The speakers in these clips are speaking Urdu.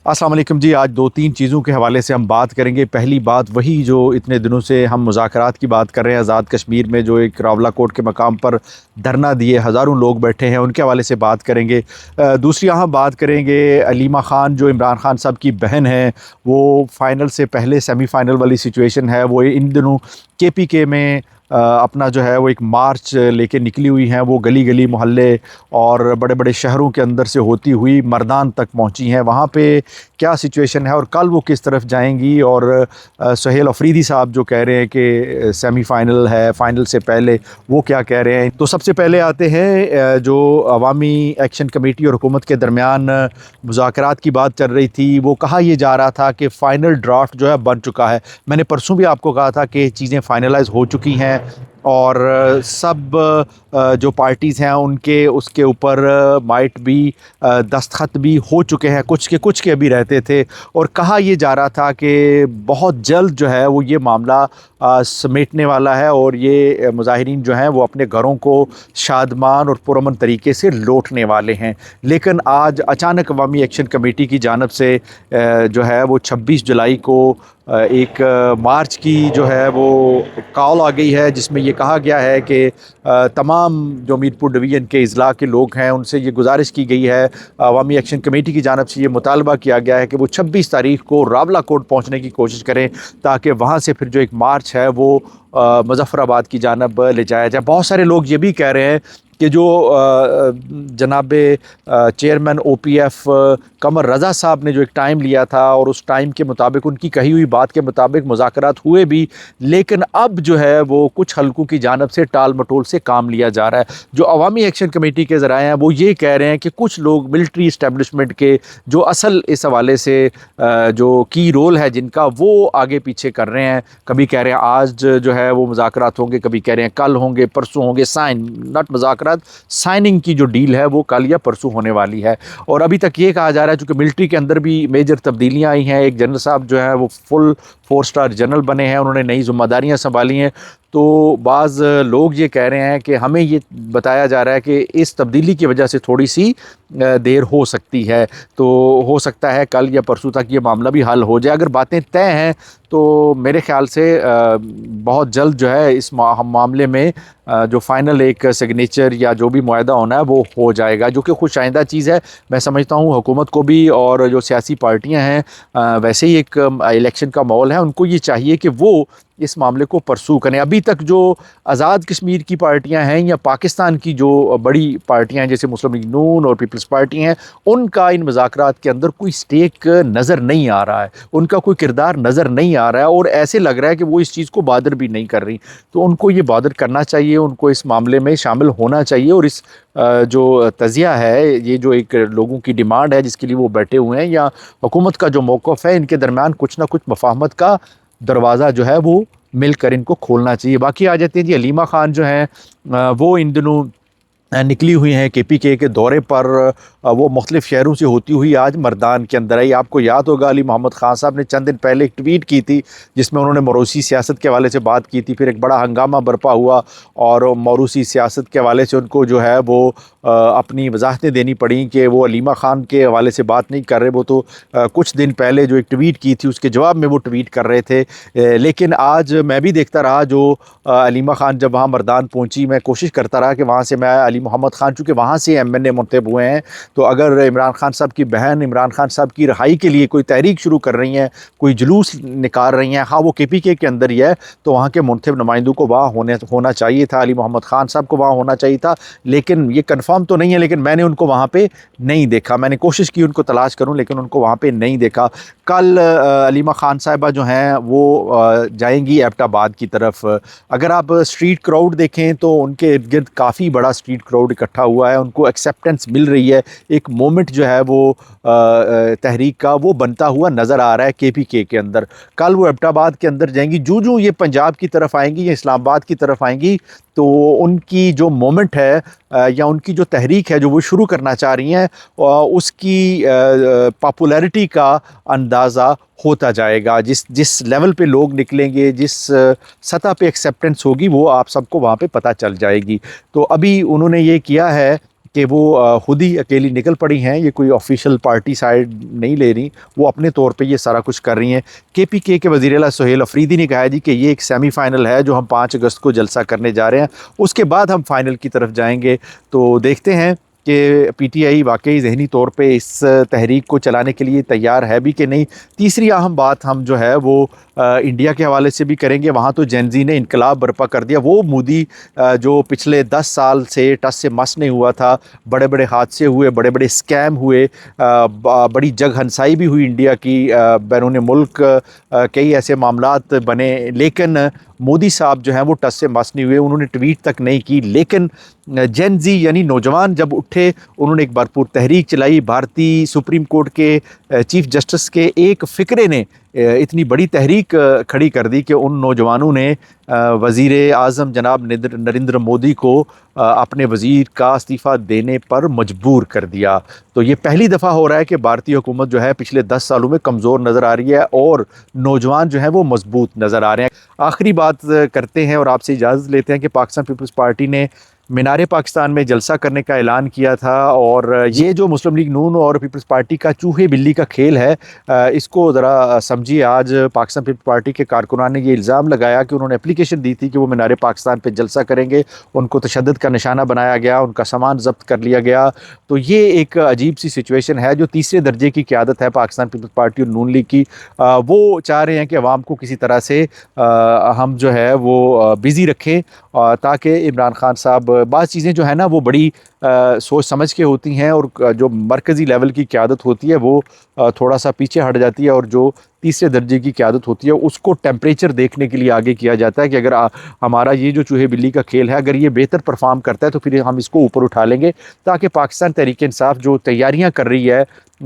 السلام علیکم جی، آج دو تین چیزوں کے حوالے سے ہم بات کریں گے۔ پہلی بات وہی جو اتنے دنوں سے ہم مذاکرات کی بات کر رہے ہیں، آزاد کشمیر میں جو ایک راولہ کوٹ کے مقام پر دھرنا دیے ہزاروں لوگ بیٹھے ہیں، ان کے حوالے سے بات کریں گے۔ دوسری ہم بات کریں گے علیمہ خان جو عمران خان صاحب کی بہن ہیں، وہ فائنل سے پہلے سیمی فائنل والی سچویشن ہے، وہ ان دنوں کے پی کے میں اپنا جو ہے وہ ایک مارچ لے کے نکلی ہوئی ہیں۔ وہ گلی گلی محلے اور بڑے بڑے شہروں کے اندر سے ہوتی ہوئی مردان تک پہنچی ہیں۔ وہاں پہ کیا سچویشن ہے اور کل وہ کس طرف جائیں گی، اور سہیل افریدی صاحب جو کہہ رہے ہیں کہ سیمی فائنل ہے، فائنل سے پہلے، وہ کیا کہہ رہے ہیں۔ تو سب سے پہلے آتے ہیں جو عوامی ایکشن کمیٹی اور حکومت کے درمیان مذاکرات کی بات چل رہی تھی، وہ کہا یہ جا رہا تھا کہ فائنل ڈرافٹ جو ہے بن چکا ہے۔ میں نے پرسوں بھی آپ کو کہا تھا کہ چیزیں فائنلائز ہو چکی ہیں اور سب جو پارٹیز ہیں ان کے اس کے اوپر مائٹ بھی دستخط بھی ہو چکے ہیں، کچھ کے ابھی رہتے تھے، اور کہا یہ جا رہا تھا کہ بہت جلد جو ہے وہ یہ معاملہ سمیٹنے والا ہے اور یہ مظاہرین جو ہیں وہ اپنے گھروں کو شادمان اور پرامن طریقے سے لوٹنے والے ہیں۔ لیکن آج اچانک عوامی ایکشن کمیٹی کی جانب سے جو ہے وہ 26 جولائی کو ایک مارچ کی جو ہے وہ کال آ گئی ہے، جس میں یہ کہا گیا ہے کہ تمام جو میر پور ڈویژن کے اضلاع کے لوگ ہیں ان سے یہ گزارش کی گئی ہے، عوامی ایکشن کمیٹی کی جانب سے یہ مطالبہ کیا گیا ہے کہ وہ 26 تاریخ کو راولہ کوٹ پہنچنے کی کوشش کریں، تاکہ وہاں سے پھر جو ایک مارچ ہے وہ مظفر آباد کی جانب لے جایا جائے۔ بہت سارے لوگ یہ بھی کہہ رہے ہیں کہ جو جناب چیئرمین او پی ایف قمر رضا صاحب نے جو ایک ٹائم لیا تھا، اور اس ٹائم کے مطابق ان کی کہی ہوئی بات کے مطابق مذاکرات ہوئے بھی، لیکن اب جو ہے وہ کچھ حلقوں کی جانب سے ٹال مٹول سے کام لیا جا رہا ہے۔ جو عوامی ایکشن کمیٹی کے ذرائع ہیں وہ یہ کہہ رہے ہیں کہ کچھ لوگ ملٹری اسٹیبلشمنٹ کے جو اصل اس حوالے سے جو کی رول ہے جن کا، وہ آگے پیچھے کر رہے ہیں۔ کبھی کہہ رہے ہیں آج جو ہے وہ مذاکرات ہوں گے، کبھی کہہ رہے ہیں کل ہوں گے، پرسوں ہوں گے، ناٹ مذاکرات، سائننگ کی جو ڈیل ہے وہ کل یا پرسوں ہونے والی ہے۔ اور ابھی تک یہ کہا جا رہا ہے چونکہ ملٹری کے اندر بھی میجر تبدیلیاں آئی ہیں، ایک جنرل صاحب جو ہیں وہ فل 4 اسٹار جنرل بنے ہیں، انہوں نے نئی ذمہ داریاں سنبھالی ہیں، تو بعض لوگ یہ کہہ رہے ہیں کہ ہمیں یہ بتایا جا رہا ہے کہ اس تبدیلی کی وجہ سے تھوڑی سی دیر ہو سکتی ہے، تو ہو سکتا ہے کل یا پرسوں تک یہ معاملہ بھی حل ہو جائے۔ اگر باتیں طے ہیں تو میرے خیال سے بہت جلد جو ہے اس معاملے میں جو فائنل ایک سگنیچر یا جو بھی معاہدہ ہونا ہے وہ ہو جائے گا، جو کہ خوش آئندہ چیز ہے۔ میں سمجھتا ہوں حکومت کو بھی اور جو سیاسی پارٹیاں ہیں، ویسے ہی ایک الیکشن کا ماحول ہے، ان کو یہ چاہیے کہ وہ اس معاملے کو پرسو کریں۔ ابھی تک جو آزاد کشمیر کی پارٹیاں ہیں یا پاکستان کی جو بڑی پارٹیاں ہیں جیسے مسلم لیگ نون اور پیپلز پارٹی ہیں، ان کا ان مذاکرات کے اندر کوئی سٹیک نظر نہیں آ رہا ہے، ان کا کوئی کردار نظر نہیں آ رہا ہے، اور ایسے لگ رہا ہے کہ وہ اس چیز کو بادر بھی نہیں کر رہی۔ تو ان کو یہ بادر کرنا چاہیے، ان کو اس معاملے میں شامل ہونا چاہیے، اور اس جو تجزیہ ہے، یہ جو ایک لوگوں کی ڈیمانڈ ہے جس کے لیے وہ بیٹھے ہوئے ہیں، یا حکومت کا جو موقف ہے، ان کے درمیان کچھ نہ کچھ مفاہمت کا دروازہ جو ہے وہ مل کر ان کو کھولنا چاہیے۔ باقی آ جاتے ہیں جی علیمہ خان جو ہیں، وہ ان دنوں نکلی ہوئی ہیں کے پی کے دورے پر، وہ مختلف شہروں سے ہوتی ہوئی آج مردان کے اندر آئی۔ آپ کو یاد ہوگا علی محمد خان صاحب نے چند دن پہلے ایک ٹویٹ کی تھی جس میں انہوں نے موروثی سیاست کے حوالے سے بات کی تھی، پھر ایک بڑا ہنگامہ برپا ہوا اور موروثی سیاست کے حوالے سے ان کو جو ہے وہ اپنی وضاحتیں دینی پڑیں کہ وہ علیمہ خان کے حوالے سے بات نہیں کر رہے، وہ تو کچھ دن پہلے جو ایک ٹویٹ کی تھی اس کے جواب میں وہ ٹویٹ کر رہے تھے۔ لیکن آج میں بھی دیکھتا رہا جو علیمہ خان جب وہاں مردان پہنچی، میں کوشش کرتا رہا کہ وہاں سے میں علی محمد خان، چونکہ وہاں سے ایم این اے منتخب ہوئے ہیں، تو اگر عمران خان صاحب کی بہن عمران خان صاحب کی رہائی کے لیے کوئی تحریک شروع کر رہی ہیں، کوئی جلوس نکال رہی ہیں، ہاں وہ کے پی کے اندر ہی ہے، تو وہاں کے منتخب نمائندوں کو وہاں ہونا چاہیے تھا، علی محمد خان صاحب کو وہاں ہونا چاہیے تھا، لیکن یہ کنفرم تو نہیں ہے، لیکن میں نے ان کو وہاں پہ نہیں دیکھا۔ میں نے کوشش کی ان کو تلاش کروں لیکن ان کو وہاں پہ نہیں دیکھا۔ کل علیمہ خان صاحبہ جو ہیں وہ جائیں گی ایبٹ آباد کی طرف۔ اگر آپ اسٹریٹ کراؤڈ دیکھیں تو ان کے ارد گرد کافی بڑا اسٹریٹ کراؤڈ اکٹھا ہوا ہے، ان کو ایکسیپٹنس مل رہی ہے، ایک مومنٹ جو ہے وہ تحریک کا وہ بنتا ہوا نظر آ رہا ہے کے پی کے اندر۔ کل وہ ایبٹ آباد کے اندر جائیں گی، جو یہ پنجاب کی طرف آئیں گی یا اسلام آباد کی طرف آئیں گی، تو ان کی جو مومنٹ ہے یا ان کی جو تحریک ہے جو وہ شروع کرنا چاہ رہی ہیں، اس کی پاپولیرٹی کا اندازہ ہوتا جائے گا۔ جس لیول پہ لوگ نکلیں گے، جس سطح پہ ایکسیپٹنس ہوگی، وہ آپ سب کو وہاں پہ پتہ چل جائے گی۔ تو ابھی انہوں نے یہ کیا ہے کہ وہ خود ہی اکیلی نکل پڑی ہیں، یہ کوئی آفیشیل پارٹی سائڈ نہیں لے رہی، وہ اپنے طور پہ یہ سارا کچھ کر رہی ہیں۔ KPK کے وزیر اعلیٰ سہیل افریدی نے کہا جی کہ یہ ایک سیمی فائنل ہے جو ہم 5 اگست کو جلسہ کرنے جا رہے ہیں، اس کے بعد ہم فائنل کی طرف جائیں گے۔ تو دیکھتے ہیں کہ PTI واقعی ذہنی طور پہ اس تحریک کو چلانے کے لیے تیار ہے بھی کہ نہیں۔ تیسری اہم بات ہم جو ہے وہ انڈیا کے حوالے سے بھی کریں گے۔ وہاں تو جین زی نے انقلاب برپا کر دیا، وہ مودی جو پچھلے 10 سال سے ٹس سے مس نہیں ہوا تھا، بڑے بڑے حادثے ہوئے، بڑے بڑے اسکیم ہوئے، بڑی جگ ہنسائی بھی ہوئی انڈیا کی، بیرون ملک کئی ایسے معاملات بنے، لیکن مودی صاحب جو ہیں وہ ٹس سے مس نہیں ہوئے، انہوں نے ٹویٹ تک نہیں کی۔ لیکن جین زی یعنی نوجوان جب اٹھے، انہوں نے ایک بار پور تحریک چلائی۔ بھارتی سپریم کورٹ کے چیف جسٹس کے ایک فقرے نے اتنی بڑی تحریک کھڑی کر دی کہ ان نوجوانوں نے وزیر اعظم جناب نریندر مودی کو اپنے وزیر کا استعفیٰ دینے پر مجبور کر دیا۔ تو یہ پہلی دفعہ ہو رہا ہے کہ بھارتی حکومت جو ہے پچھلے 10 سالوں میں کمزور نظر آ رہی ہے اور نوجوان جو ہیں وہ مضبوط نظر آ رہے ہیں۔ آخری بات کرتے ہیں اور آپ سے اجازت لیتے ہیں کہ پاکستان پیپلز پارٹی نے مینار پاکستان میں جلسہ کرنے کا اعلان کیا تھا، اور یہ جو مسلم لیگ نون اور پیپلز پارٹی کا چوہے بلی کا کھیل ہے، اس کو ذرا سمجھیے۔ آج پاکستان پیپلز پارٹی کے کارکنان نے یہ الزام لگایا کہ انہوں نے اپلیکیشن دی تھی کہ وہ مینار پاکستان پہ جلسہ کریں گے، ان کو تشدد کا نشانہ بنایا گیا، ان کا سامان ضبط کر لیا گیا۔ تو یہ ایک عجیب سی سچویشن ہے۔ جو تیسرے درجے کی قیادت ہے پاکستان پیپلز پارٹی اور نون لیگ کی، وہ چاہ رہے ہیں کہ عوام کو کسی طرح سے ہم جو ہے وہ بزی رکھیں، تاکہ عمران خان صاحب بعض چیزیں جو ہے نا وہ بڑی سوچ سمجھ کے ہوتی ہیں، اور جو مرکزی لیول کی قیادت ہوتی ہے وہ تھوڑا سا پیچھے ہٹ جاتی ہے، اور جو تیسرے درجے کی قیادت ہوتی ہے اس کو ٹیمپریچر دیکھنے کے لیے آگے کیا جاتا ہے کہ اگر ہمارا یہ جو چوہے بلی کا کھیل ہے اگر یہ بہتر پرفارم کرتا ہے تو پھر ہم اس کو اوپر اٹھا لیں گے، تاکہ پاکستان تحریک انصاف جو تیاریاں کر رہی ہے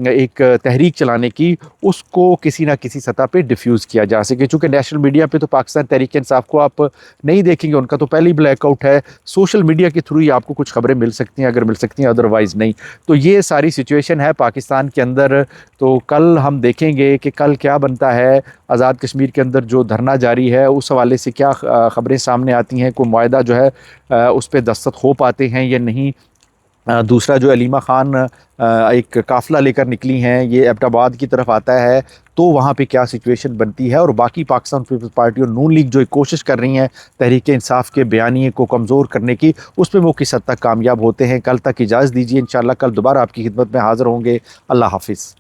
ایک تحریک چلانے کی، اس کو کسی نہ کسی سطح پہ ڈیفیوز کیا جا سکے۔ چونکہ نیشنل میڈیا پہ تو پاکستان تحریک انصاف کو آپ نہیں دیکھیں گے، ان کا تو پہلے ہی بلیک آؤٹ ہے، سوشل میڈیا کے تھرو ہی آپ کو کچھ خبریں مل سکتی ہیں اگر مل سکتی ہیں، ادروائز نہیں۔ تو یہ ساری سچویشن ہے پاکستان کے اندر۔ تو کل ہم دیکھیں گے کہ کل کیا بنتا ہے، آزاد کشمیر کے اندر جو دھرنا جاری ہے اس حوالے سے کیا خبریں سامنے آتی ہیں، کوئی معاہدہ جو ہے اس پہ دستخط ہو پاتے ہیں یا نہیں۔ دوسرا جو علیمہ خان ایک قافلہ لے کر نکلی ہیں، یہ ایبٹ آباد کی طرف آتا ہے، تو وہاں پہ کیا سچویشن بنتی ہے، اور باقی پاکستان پیپلز پارٹی اور نون لیگ جو ایک کوشش کر رہی ہیں تحریک انصاف کے بیانیے کو کمزور کرنے کی، اس میں وہ کس حد تک کامیاب ہوتے ہیں۔ کل تک اجازت دیجیے، انشاءاللہ کل دوبارہ آپ کی خدمت میں حاضر ہوں گے۔ اللہ حافظ۔